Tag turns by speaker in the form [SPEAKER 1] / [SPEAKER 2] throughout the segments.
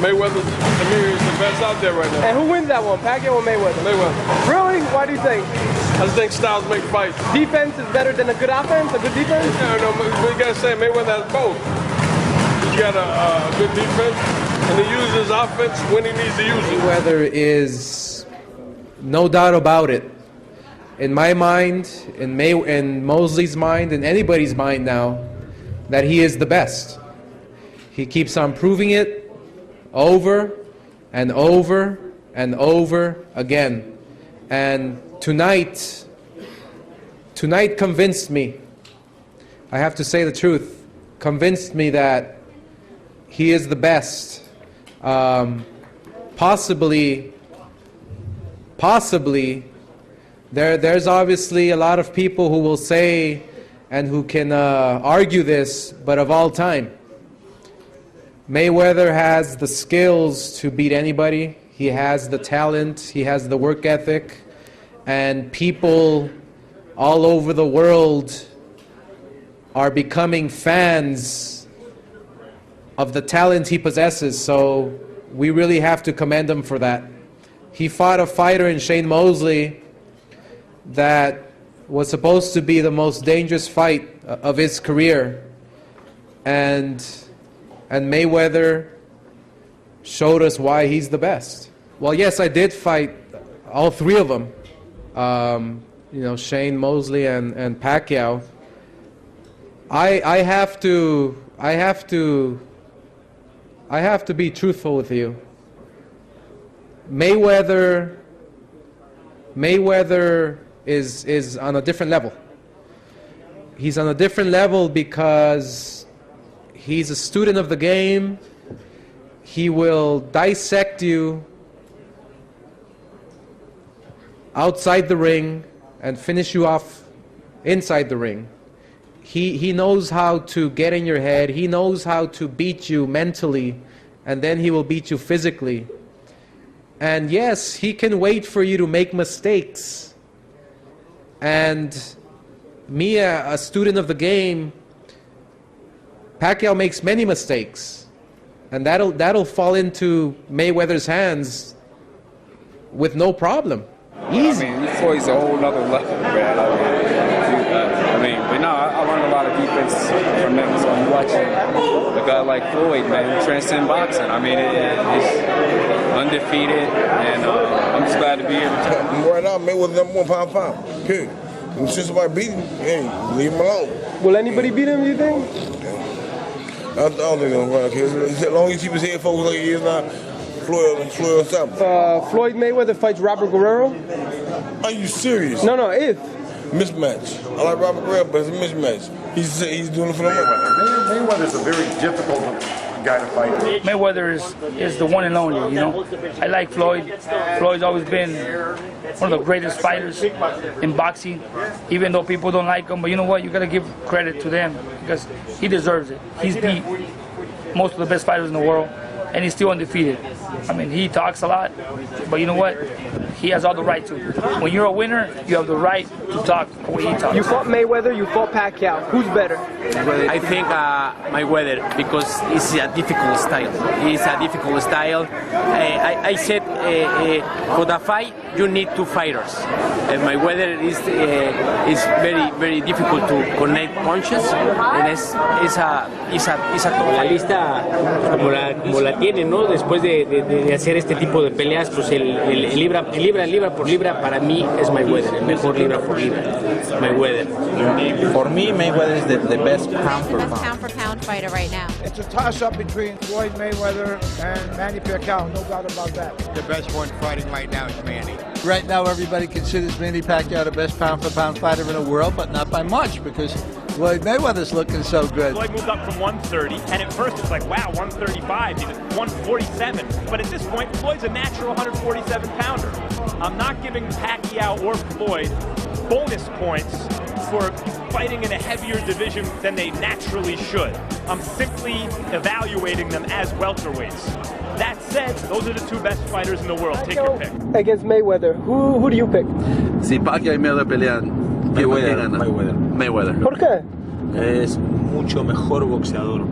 [SPEAKER 1] Mayweather, to me, is the best out there right now.
[SPEAKER 2] And who wins that one, Pacquiao or Mayweather?
[SPEAKER 1] Mayweather.
[SPEAKER 2] Really? Why do you think?
[SPEAKER 1] I just think styles make fights.
[SPEAKER 2] Defense is better than a good offense, a good defense?
[SPEAKER 1] Yeah, no, we gotta say Mayweather has both. He's got a good defense, and he uses his offense when he needs to use it.
[SPEAKER 3] Mayweather is no doubt about it. In my mind, in Mosley's mind, in anybody's mind now, that he is the best. He keeps on proving it over and over and over again. And tonight convinced me, I have to say the truth, convinced me that he is the best. Possibly, there's obviously a lot of people who will say and who can argue this, but of all time, Mayweather has the skills to beat anybody. He has the talent, he has the work ethic, and people all over the world are becoming fans of the talent he possesses, so we really have to commend him for that. He fought a fighter in Shane Mosley that was supposed to be the most dangerous fight of his career, and Mayweather showed us why he's the best. Well, yes, I did fight all three of them. You know, Shane Mosley and Pacquiao. I have to be truthful with you. Mayweather is on a different level. He's on a different level because he's a student of the game. He will dissect you outside the ring and finish you off inside the ring. He knows how to get in your head. He knows how to beat you mentally, and then he will beat you physically. And yes, he can wait for you to make mistakes. And me, a student of the game, Pacquiao makes many mistakes, and that'll fall into Mayweather's hands with no problem. Easy.
[SPEAKER 4] I mean, Floyd's a whole nother level, man. I learned a lot of defense from him. So I'm watching a guy like Floyd, man, transcend boxing. I mean, he's undefeated, and I'm just glad to be here.
[SPEAKER 5] Right now, Mayweather #1 pound for pound. Period. And since somebody beat him, hey, leave him alone.
[SPEAKER 2] Will anybody beat him, you think?
[SPEAKER 5] I don't think nobody cares. As long as he was here focused like he is now, Floyd unstoppable.
[SPEAKER 2] Floyd Mayweather fights Robert Guerrero?
[SPEAKER 5] Are you serious?
[SPEAKER 2] No, if.
[SPEAKER 5] Mismatch. I like Robert Guerrero, but it's a mismatch. He's doing it for the money.
[SPEAKER 6] Mayweather's a very difficult guy to fight.
[SPEAKER 7] Mayweather is the one and only, you know. I like Floyd. Floyd's always been one of the greatest fighters in boxing, even though people don't like him. But you know what? You got to give credit to them because he deserves it. He's beat most of the best fighters in the world, and he's still undefeated. I mean, he talks a lot, but you know what? He has all the right to. When you're a winner, you have the right to talk the way he talks.
[SPEAKER 2] You fought Mayweather, you fought Pacquiao. Who's better?
[SPEAKER 8] I think Mayweather, because it's a difficult style. It's a difficult style. I said for the fight, you need two fighters. And Mayweather is very, very difficult to connect punches. And es a
[SPEAKER 9] la lista como la tiene, ¿no? Después de hacer este tipo de peleas, pues el libra por libra para mí es Mayweather, el mejor libra por libra. Mayweather.
[SPEAKER 10] For me, Mayweather is the best pound
[SPEAKER 11] for pound fighter right now.
[SPEAKER 12] It's a toss-up between Floyd Mayweather and Manny Pacquiao, no doubt about that.
[SPEAKER 13] The best one fighting right now is Manny.
[SPEAKER 14] Right now, everybody considers Manny Pacquiao the best pound-for-pound fighter in the world, but not by much because Floyd Mayweather's looking so good.
[SPEAKER 15] Floyd moved up from 130, and at first it's like, wow, 135, he's at 147. But at this point, Floyd's a natural 147-pounder. I'm not giving Pacquiao or Floyd bonus points for fighting in a heavier division than they naturally should. I'm simply evaluating them as welterweights. That said, those are the two best fighters in the world. Take your pick.
[SPEAKER 2] Against Mayweather, who do you pick?
[SPEAKER 16] Si Pacquiao y Mayweather pelean, ¿quién gana? Mayweather.
[SPEAKER 2] ¿Por qué?
[SPEAKER 17] Es mucho mejor boxeador.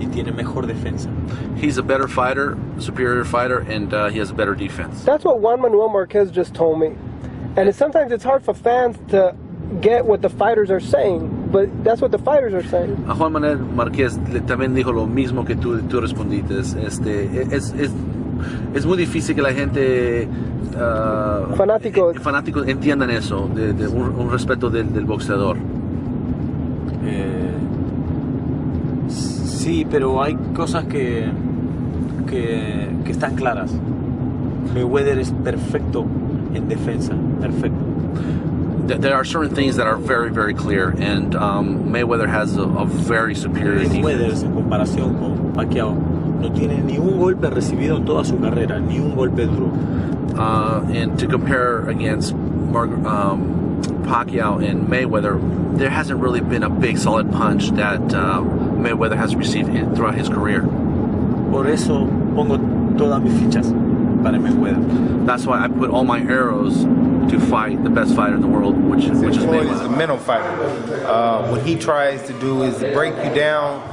[SPEAKER 17] y tiene mejor defensa.
[SPEAKER 16] He's a better fighter, superior fighter, and he has a better defense.
[SPEAKER 2] That's what Juan Manuel Marquez just told me. And sometimes it's hard for fans to get what the fighters are saying, but that's what the fighters are saying.
[SPEAKER 16] A Juan Manuel Marquez también dijo lo mismo que tú respondiste. Es muy difícil que la gente fanáticos entiendan eso, de un respeto del boxeador.
[SPEAKER 17] Sí, pero hay cosas que están claras. Mayweather es perfecto en defensa, perfecto.
[SPEAKER 16] There are certain things that are very, very clear, and Mayweather has a very superior defense.
[SPEAKER 17] Mayweather, en comparación con Pacquiao, no tiene ni un golpe recibido en toda su carrera, ni un golpe duro.
[SPEAKER 16] And to compare against Pacquiao and Mayweather, there hasn't really been a big solid punch that Mayweather has received throughout his career.
[SPEAKER 17] Por eso pongo todas mis fichas para Mayweather.
[SPEAKER 16] That's why I put all my arrows to fight the best fighter in the world, which is
[SPEAKER 18] Floyd
[SPEAKER 16] Mayweather.
[SPEAKER 18] is a mental fighter. What he tries to do is break you down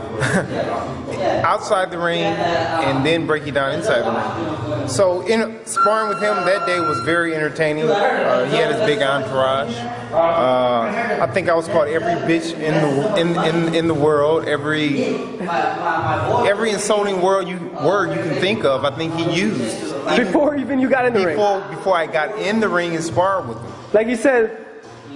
[SPEAKER 18] outside the ring and then break you down inside the ring. So sparring with him that day was very entertaining. He had his big entourage. I think I was called every bitch in the world, every insulting word you can think of. I think he used
[SPEAKER 2] before even you got in the ring.
[SPEAKER 18] Before I got in the ring and sparred with him.
[SPEAKER 2] Like you said,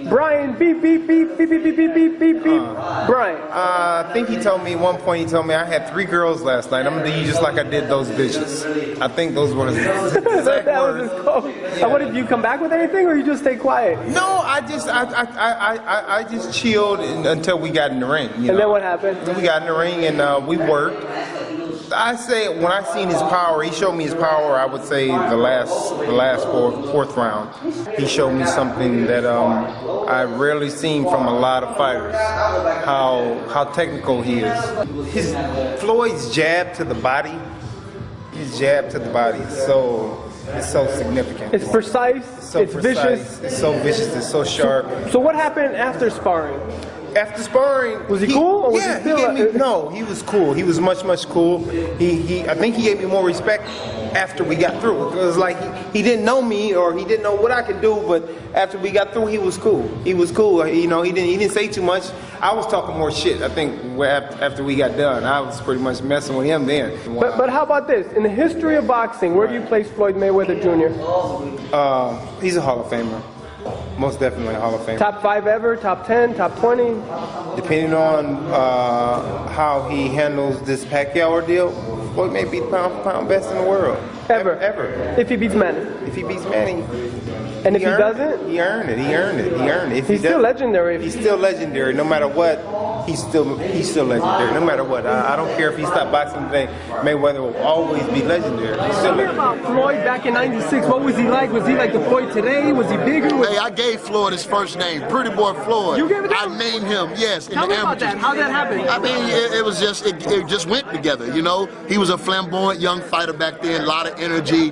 [SPEAKER 2] Brian, beep, beep, beep, beep, beep, beep, beep, beep, beep, beep. Brian.
[SPEAKER 18] I think he told me at one point, I had 3 girls last night. I'm going to do you just like I did those bitches. I think those were his exact
[SPEAKER 2] that was his quote. Yeah. What, did you come back with anything or you just stay quiet?
[SPEAKER 18] No, I just chilled until we got in the ring.
[SPEAKER 2] And then what happened?
[SPEAKER 18] Then we got in the ring and we worked. I say when I seen his power, he showed me his power. I would say the last fourth round, he showed me something that I rarely seen from a lot of fighters. How technical he is. Floyd's jab to the body. His jab to the body is so significant.
[SPEAKER 2] It's precise. It's vicious.
[SPEAKER 18] It's so vicious. It's so sharp.
[SPEAKER 2] So what happened after sparring?
[SPEAKER 18] After sparring,
[SPEAKER 2] was he cool? Or was he still
[SPEAKER 18] no, he was cool. He was much cool. I think he gave me more respect after we got through. It was like he didn't know me or he didn't know what I could do, but after we got through, he was cool. He was cool. He didn't say too much. I was talking more shit. I think after we got done, I was pretty much messing with him then.
[SPEAKER 2] But how about this? In the history of boxing, where do you place Floyd Mayweather Jr.?
[SPEAKER 18] He's a Hall of Famer. Most definitely a Hall of Famer.
[SPEAKER 2] Top 5 ever, top 10, top 20?
[SPEAKER 18] Depending on how he handles this Pacquiao ordeal, Floyd may be pound for pound best in the world.
[SPEAKER 2] Ever.
[SPEAKER 18] If
[SPEAKER 2] he beats Manny.
[SPEAKER 18] If he beats Manny.
[SPEAKER 2] And if he doesn't?
[SPEAKER 18] He earned it.
[SPEAKER 2] He's still legendary.
[SPEAKER 18] He's still legendary. No matter what, he's still legendary. No matter what. I don't care if he stopped boxing today. Mayweather will always be legendary.
[SPEAKER 2] Tell me about Floyd back in '96. What was he like? Was he like the Floyd today? Was he bigger?
[SPEAKER 19] Hey, I gave Floyd his first name, Pretty Boy Floyd.
[SPEAKER 2] You gave it to him?
[SPEAKER 19] I named him, yes.
[SPEAKER 2] Tell me about that. How'd that happen?
[SPEAKER 19] I mean, it was just, it just went together, you know. He was a flamboyant young fighter back then, a lot of energy,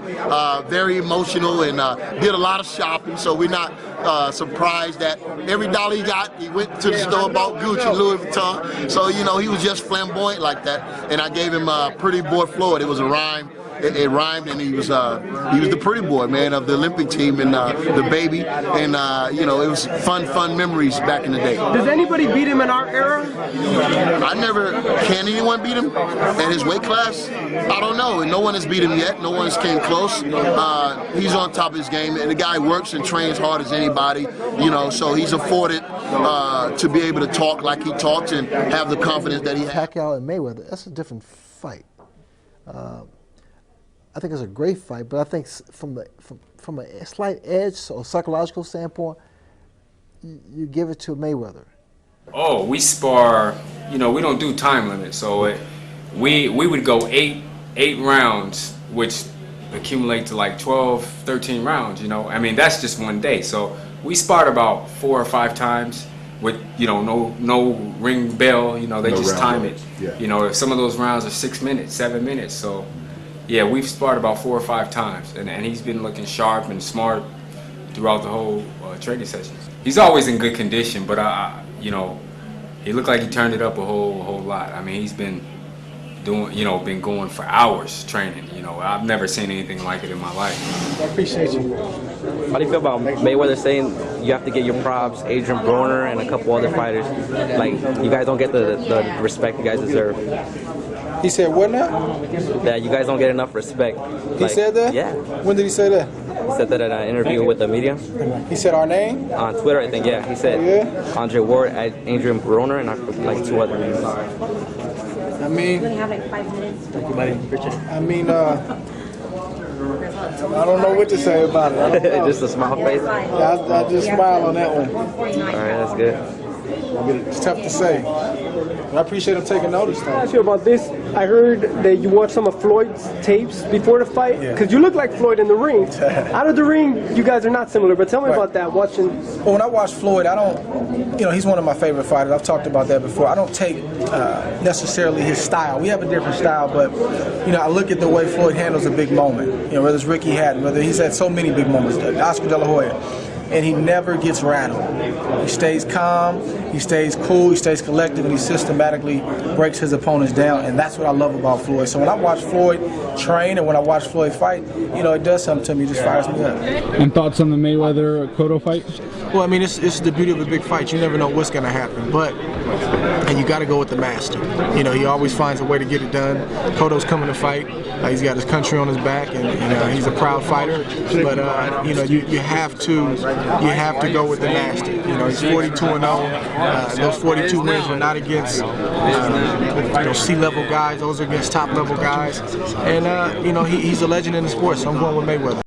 [SPEAKER 19] very emotional, and did a lot of shopping, so we're not surprised that every dollar he got, he went to the store, bought Gucci, Louis Vuitton, so, you know, he was just flamboyant like that, and I gave him Pretty Boy Floyd. It was a rhyme. It rhymed, and he was the pretty boy, man, of the Olympic team, and the baby, and you know, it was fun memories back in the day.
[SPEAKER 2] Does anybody beat him in our era?
[SPEAKER 19] Can anyone beat him at his weight class? I don't know, and no one has beat him yet. No one has came close. He's on top of his game, and the guy works and trains hard as anybody, you know, so he's afforded to be able to talk like he talks and have the confidence that he has.
[SPEAKER 20] Pacquiao and Mayweather, that's a different fight. I think it's a great fight, but I think from a slight edge or psychological standpoint, you give it to Mayweather.
[SPEAKER 21] Oh, we spar, you know, we don't do time limit, so we would go eight rounds, which accumulate to like 12, 13 rounds, you know. I mean, that's just one day. So we sparred about 4 or 5 times with, you know, no ring bell, you know, they just time it.
[SPEAKER 6] Yeah.
[SPEAKER 21] You know, some of those rounds are 6 minutes, 7 minutes, so. Yeah, we've sparred about 4 or 5 times, and he's been looking sharp and smart throughout the whole training sessions. He's always in good condition, but you know, he looked like he turned it up a whole lot. I mean, he's been doing, you know, been going for hours training. You know, I've never seen anything like it in my life.
[SPEAKER 2] I appreciate you.
[SPEAKER 1] How do you feel about Mayweather saying you have to get your props, Adrian Broner and a couple other fighters? Like, you guys don't get the respect you guys deserve.
[SPEAKER 22] He said what now?
[SPEAKER 1] That you guys don't get enough respect.
[SPEAKER 22] He said that?
[SPEAKER 1] Yeah.
[SPEAKER 22] When did he say that?
[SPEAKER 1] He said that at an interview with the media.
[SPEAKER 22] He said our name?
[SPEAKER 1] On Twitter, I think, yeah. He said Andre Ward, Adrian Broner, and like 2 other names.
[SPEAKER 22] I mean,
[SPEAKER 11] We have like 5 minutes.
[SPEAKER 22] thank you, buddy. Appreciate it. I mean, I don't know what to say about it. I don't know.
[SPEAKER 1] Just a smile face?
[SPEAKER 22] I just smile on that one.
[SPEAKER 1] All right, that's good.
[SPEAKER 22] It's tough to say. But I appreciate him taking notice, though.
[SPEAKER 2] I ask you about this. I heard that you watched some of Floyd's tapes before the fight, because you look like Floyd in the ring. Out of the ring, you guys are not similar, but tell me about that, watching.
[SPEAKER 22] Well, when I watch Floyd, I don't, you know, he's one of my favorite fighters. I've talked about that before. I don't take necessarily his style. We have a different style, but, you know, I look at the way Floyd handles a big moment. You know, whether it's Ricky Hatton, whether he's had so many big moments, Oscar De La Hoya. And he never gets rattled. He stays calm, he stays cool, he stays collective, and he systematically breaks his opponents down. And that's what I love about Floyd. So when I watch Floyd train and when I watch Floyd fight, you know, it does something to me, it just fires me up.
[SPEAKER 23] And thoughts on the Mayweather-Cotto fight?
[SPEAKER 22] Well, I mean, it's the beauty of a big fight. You never know what's going to happen. And you got to go with the master. You know, he always finds a way to get it done. Cotto's coming to fight. He's got his country on his back, and he's a proud fighter. But you know, you have to go with the master. You know, he's 42-0. Those 42 wins were not against you know, C-level guys. Those are against top-level guys. And you know, he's a legend in the sport. So I'm going with Mayweather.